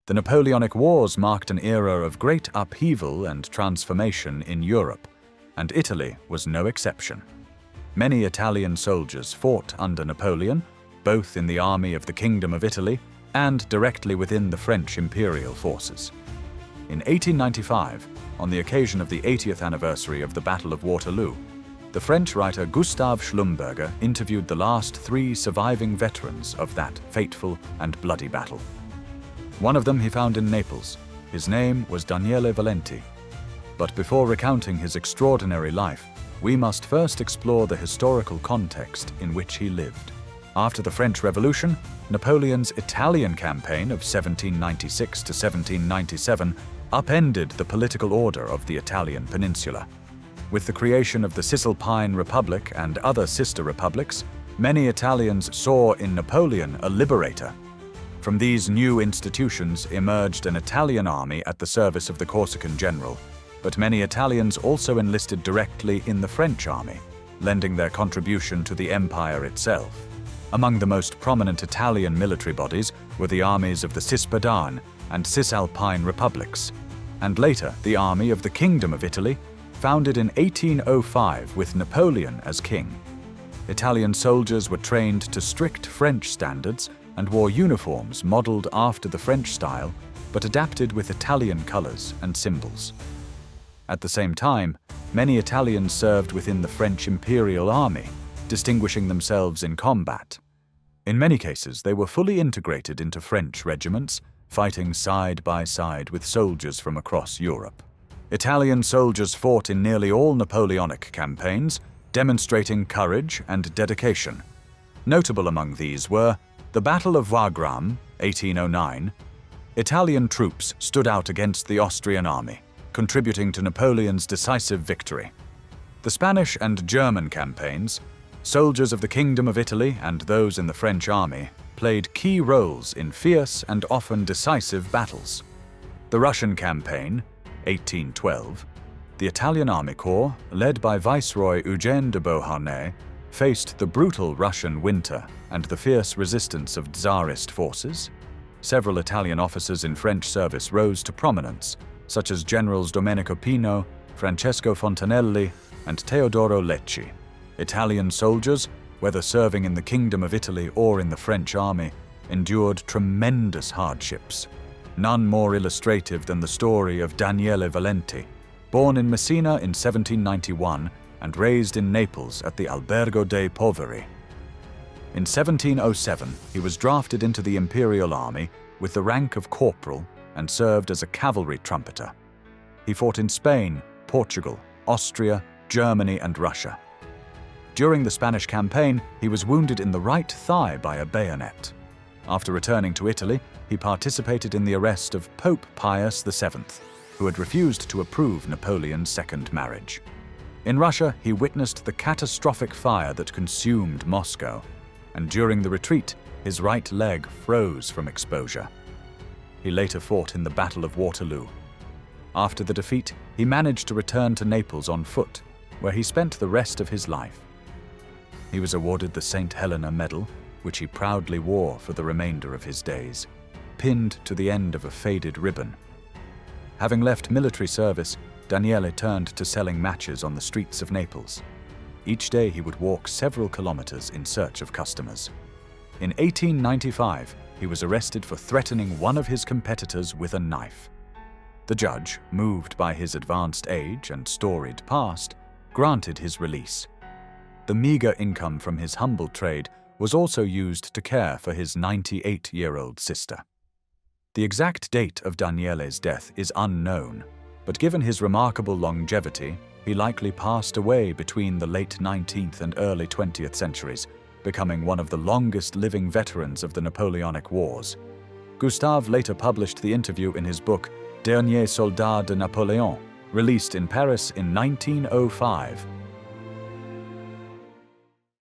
The Napoleonic Wars marked an era of great upheaval and transformation in Europe, and Italy was no exception. Many Italian soldiers fought under Napoleon, both in the army of the Kingdom of Italy and directly within the French Imperial forces. In 1895, on the occasion of the 80th anniversary of the Battle of Waterloo, the French writer Gustave Schlumberger interviewed the last 3 surviving veterans of that fateful and bloody battle. One of them he found in Naples. His name was Daniele Valenti. But before recounting his extraordinary life, we must first explore the historical context in which he lived. After the French Revolution, Napoleon's Italian campaign of 1796 to 1797 upended the political order of the Italian peninsula. With the creation of the Cisalpine Republic and other sister republics, many Italians saw in Napoleon a liberator. From these new institutions emerged an Italian army at the service of the Corsican general, but many Italians also enlisted directly in the French army, lending their contribution to the empire itself. Among the most prominent Italian military bodies were the armies of the Cispadane and Cisalpine republics, and later the army of the Kingdom of Italy, founded in 1805 with Napoleon as king. Italian soldiers were trained to strict French standards and wore uniforms modeled after the French style, but adapted with Italian colors and symbols. At the same time, many Italians served within the French Imperial army, distinguishing themselves in combat. In many cases, they were fully integrated into French regiments, fighting side by side with soldiers from across Europe. Italian soldiers fought in nearly all Napoleonic campaigns, demonstrating courage and dedication. Notable among these were the Battle of Wagram, 1809. Italian troops stood out against the Austrian army, contributing to Napoleon's decisive victory. The Spanish and German campaigns, soldiers of the Kingdom of Italy and those in the French army, played key roles in fierce and often decisive battles. The Russian campaign, 1812, the Italian Army Corps, led by Viceroy Eugène de Beauharnais, faced the brutal Russian winter and the fierce resistance of Tsarist forces. Several Italian officers in French service rose to prominence, such as Generals Domenico Pino, Francesco Fontanelli, and Teodoro Lecci. Italian soldiers, whether serving in the Kingdom of Italy or in the French army, endured tremendous hardships. None more illustrative than the story of Daniele Valenti, born in Messina in 1791 and raised in Naples at the Albergo dei Poveri. In 1707, he was drafted into the Imperial Army with the rank of corporal and served as a cavalry trumpeter. He fought in Spain, Portugal, Austria, Germany, and Russia. During the Spanish campaign, he was wounded in the right thigh by a bayonet. After returning to Italy, he participated in the arrest of Pope Pius VII, who had refused to approve Napoleon's second marriage. In Russia, he witnessed the catastrophic fire that consumed Moscow, and during the retreat, his right leg froze from exposure. He later fought in the Battle of Waterloo. After the defeat, he managed to return to Naples on foot, where he spent the rest of his life. He was awarded the St. Helena Medal, which he proudly wore for the remainder of his days, pinned to the end of a faded ribbon. Having left military service, Daniele turned to selling matches on the streets of Naples. Each day he would walk several kilometers in search of customers. In 1895, he was arrested for threatening one of his competitors with a knife. The judge, moved by his advanced age and storied past, granted his release. The meager income from his humble trade was also used to care for his 98-year-old sister. The exact date of Daniele's death is unknown, but given his remarkable longevity, he likely passed away between the late 19th and early 20th centuries, becoming one of the longest living veterans of the Napoleonic Wars. Gustave later published the interview in his book Dernier Soldat de Napoléon, released in Paris in 1905.